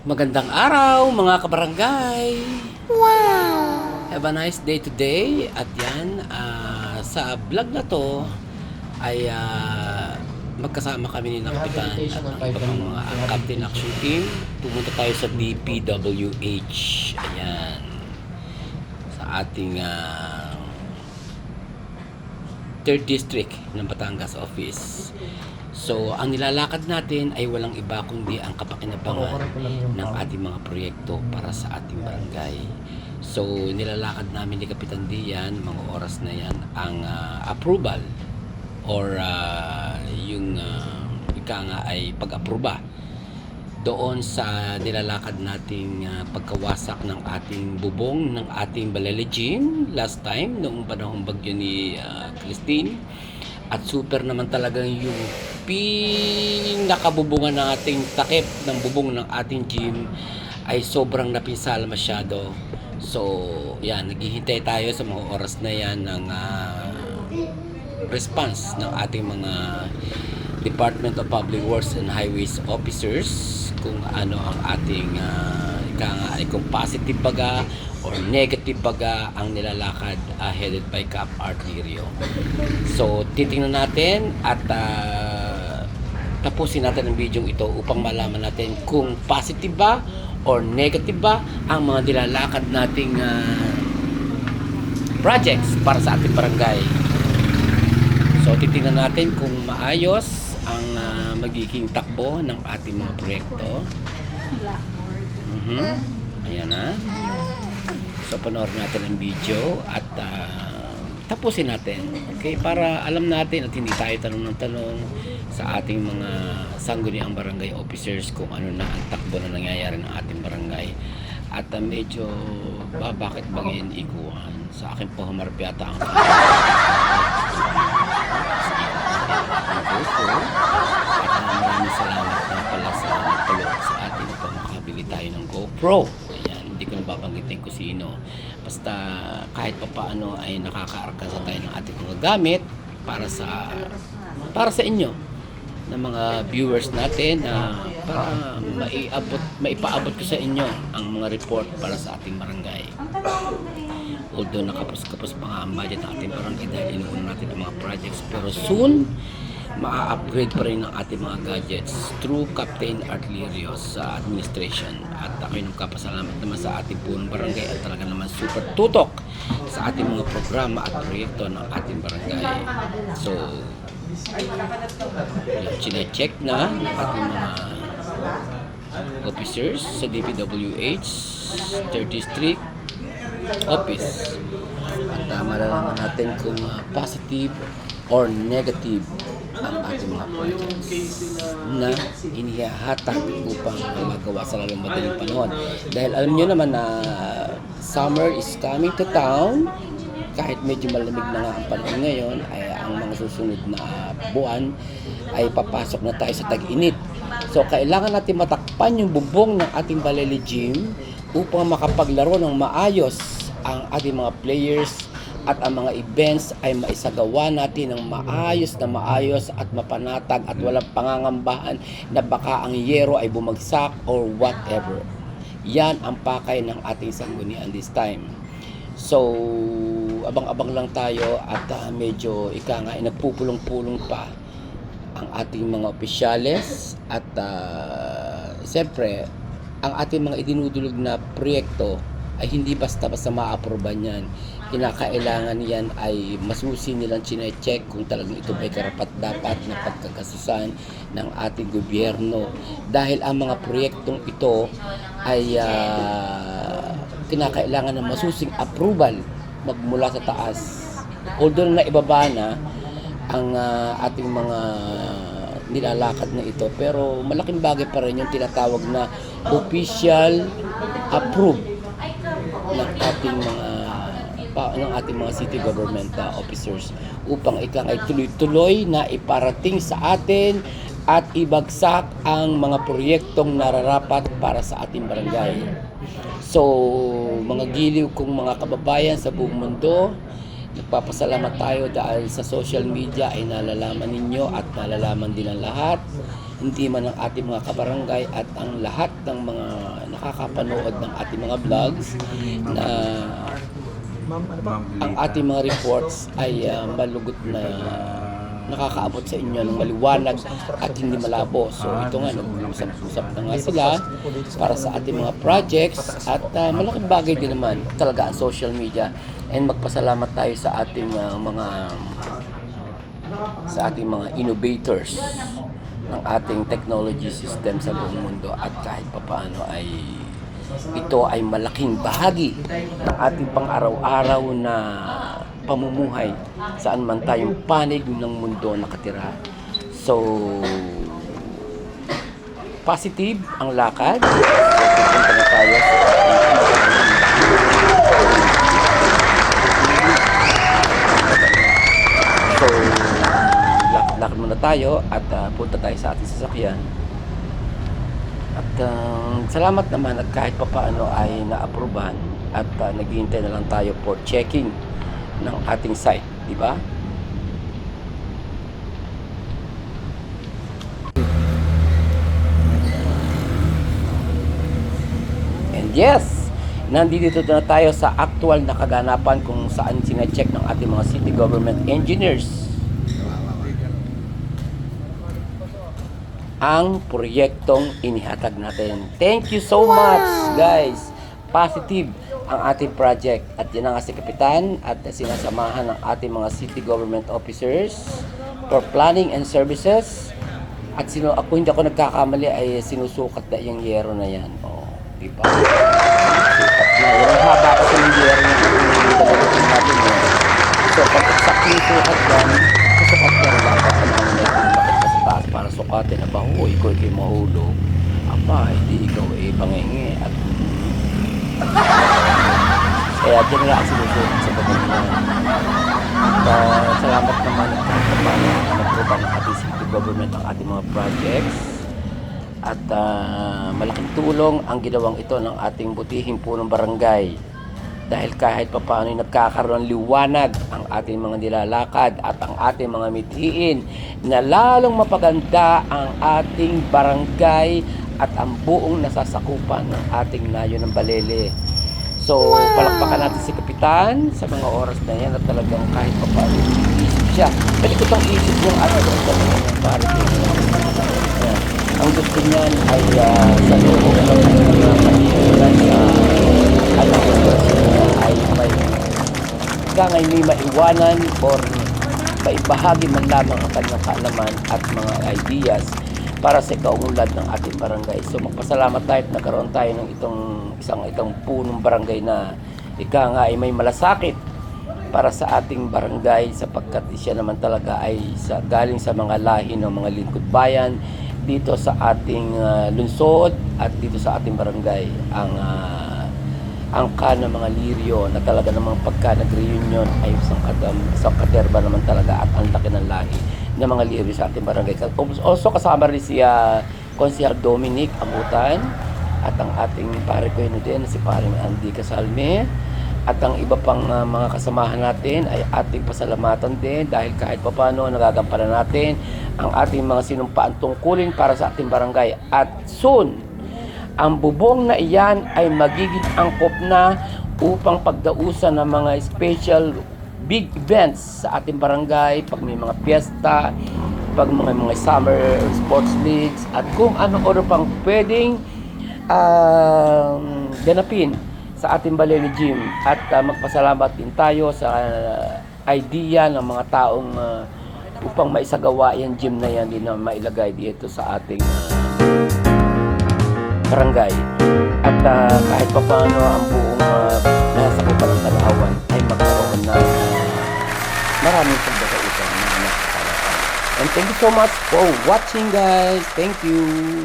Magandang araw mga kabarangay! Wow! Have a nice day today. At yan, sa vlog na to ay magkasama kami ni Kapitan at ang iba pang mga Captain Action Team. Pumunta tayo sa DPWH. Ayan. Sa ating 3rd District ng Batangas Office. So, ang nilalakad natin ay walang iba kundi ang kapakinabangan ng ating mga proyekto para sa ating barangay. So, nilalakad namin ni Kapitan Dian, mga oras na yan, ang approval or yung ika nga ay pag-aproba doon sa nilalakad nating pagkawasak ng ating bubong ng ating Balele Gym last time, noong panahong bagyo ni Christine. At super naman talagang yung pinakabubungan ng ating takip ng bubong ng ating gym ay sobrang napinsala masyado. So, yan, naghihintay tayo sa mga oras na yan ng response ng ating mga Department of Public Works and Highways officers kung ano ang ating kung positive baga or negative baga ang nilalakad headed by Cap Arterio. So, titingnan natin at tapusin natin ang video ito upang malaman natin kung positive ba or negative ba ang mga nilalakad nating projects para sa ating barangay. So, titingnan natin kung maayos ang magiging takbo ng ating mga proyekto. Ayan na. So, panoorin natin ang video at tapusin natin. Okay? Para alam natin at hindi tayo tanong ng tanong sa ating mga sangguniang barangay officers kung ano na ang takbo na nangyayari ng ating barangay. At medyo bakit bangin ikuhan. Sa akin po humarap yata ang maraming salamat na pala sa nagtulong sa atin upang makabili tayo ng GoPro. Ayan, hindi ko nababanggitin ko sino. Basta kahit pa paano ay nakakaarkasa tayo ng ating mga gamit para sa inyo ng mga viewers natin para maipaabot ko sa inyo ang mga report para sa ating barangay. Although nakapos-kapos pa nga ang budget ng ating barangay dahil inuuna natin ang mga projects, pero soon ma-upgrade pa rin ang ating mga gadgets through Captain Arterio sa administration. At ako'y nagkapasalamat naman sa ating punong barangay at talaga naman super tutok sa ating mga programa at proyekto ng ating barangay. So, chinecheck na ng ating mga officers sa DPWH 3rd District Office. At malalaman natin kung positive or negative ang ating mga projects na inihahatag upang magawa sa lalong madaling panahon. Dahil alam nyo naman na summer is coming to town. Kahit medyo malamig na nga ang panahon ngayon, ay ang mga susunod na buwan ay papasok na tayo sa tag-init. So, kailangan natin matakpan yung bubong ng ating Balele Gym upang makapaglaro ng maayos ang ating mga players at ang mga events ay maisagawa natin ng maayos at mapanatag at walang pangangambahan na baka ang yero ay bumagsak or whatever. Yan ang pakay ng ating sanggunian this time. So, abang-abang lang tayo at medyo nagpupulong-pulong pa ang ating mga opisyales at siyempre ang ating mga idinudulog na proyekto ay hindi basta-basta ma-aproban yan. Kinakailangan yan ay masusi nilang chinecheck kung talagang ito ay karapat-dapat na pagkakasusan ng ating gobyerno. Dahil ang mga proyektong ito ay kinakailangan ng masusing approval magmula sa taas. Although na ibaba na ang ating mga nilalakad na ito, pero malaking bagay pa rin yung tinatawag na official approved ng ating mga city government officers upang ay tuloy-tuloy na iparating sa atin at ibagsak ang mga proyektong nararapat para sa ating barangay. So, mga giliw kong mga kababayan sa buong mundo, nagpapasalamat tayo dahil sa social media ay nalalaman ninyo at nalalaman din ang lahat hindi man ang ating mga kabarangay at ang lahat ng mga nakakapanood ng ating mga vlogs na ang ating mga reports ay malugot na nakakaabot sa inyo ng maliwanag at hindi malabo. So ito nga, nag-usap-usap na nga sila para sa ating mga projects at malaking bagay din naman talaga ang social media, and magpasalamat tayo sa ating mga innovators ng ating technology system sa buong mundo, at kahit papaano ay ito ay malaking bahagi ng ating pang-araw-araw na pamumuhay saan man tayong panig ng mundo nakatira. So, positive ang lakad. So, pupunta na tayo sa So, lakad muna tayo at punta tayo sa ating sasakyan. At salamat naman at kahit papaano ay na-aprobahan at naghihintay na lang tayo for checking ng ating site, di ba? And yes, nandito na tayo sa actual na kaganapan kung saan sina-check ng ating mga city government engineers ang proyektong inihatag natin. Thank you so much, guys. Positive ang ating project. At yan ang si Kapitan at sinasamahan ng ating mga city government officers for planning and services. At ako hindi ako nagkakamali ay sinusukat na yung yero na yan. O, diba? Sinusukat na. Yan ang haba kasi ng yero na dalawin natin yan. So, pag exactly sukat yan, susukat yan lang. Taas para sukatin na ba, ikaw ikay mahulog, apa, hindi ikaw pangingi at kaya dyan lang sinusunod sa pagkakas. Salamat naman na nagpapang ating city government ang ating mga projects at malaking tulong ang ginawang ito ng ating butihing punong barangay. Dahil kahit pa paano nagkakaroon ng liwanag ang ating mga nilalakad at ang ating mga mithiin na lalong mapaganda ang ating barangay at ang buong nasasakupan ng ating nayo ng Balele. So, palakpakan natin si Kapitan sa mga oras na yan at talagang kahit pa paano isip siya. Malikot ang isip yung ang gusto niyan ay sa loob ng mga kaniligan ay may maiwanan or maibahagi man lamang ang kanyang kaalaman at mga ideas para sa kaunlad ng ating barangay. So magpasalamat tayo at nagkaroon tayo ng itong punong barangay na nga ay may malasakit para sa ating barangay, sapagkat siya naman talaga ay galing sa mga lahi ng mga lingkod bayan dito sa ating lungsod at dito sa ating barangay. Ang ng mga liryo na talaga namang pagka nag-reunion ay isang katerba naman talaga at ang laki ng lahi ng mga liryo sa ating barangay. Also kasama rin si Konsehal Dominic Amutan at ang ating pare ko din si paring Andy Casalme at ang iba pang mga kasamahan natin ay ating pasalamatan din dahil kahit papano nagagampanan natin ang ating mga sinumpaan tungkulin para sa ating barangay. At soon, ang bubong na iyan ay magiging angkop na upang pagdausan ng mga special big events sa ating barangay, pag may mga piyesta, pag mga summer sports leagues, at kung ano-ano pang pwedeng ganapin sa ating Balele Gym. At magpasalamat din tayo sa idea ng mga taong upang maisagawa yung gym na yan din na mailagay dito sa ating barangay. At kahit pa paano ang buong nasa kupa ng Tanawan ay magkaroon ng maraming pagdakausan na nakakalapan. And thank you so much for watching, guys. Thank you.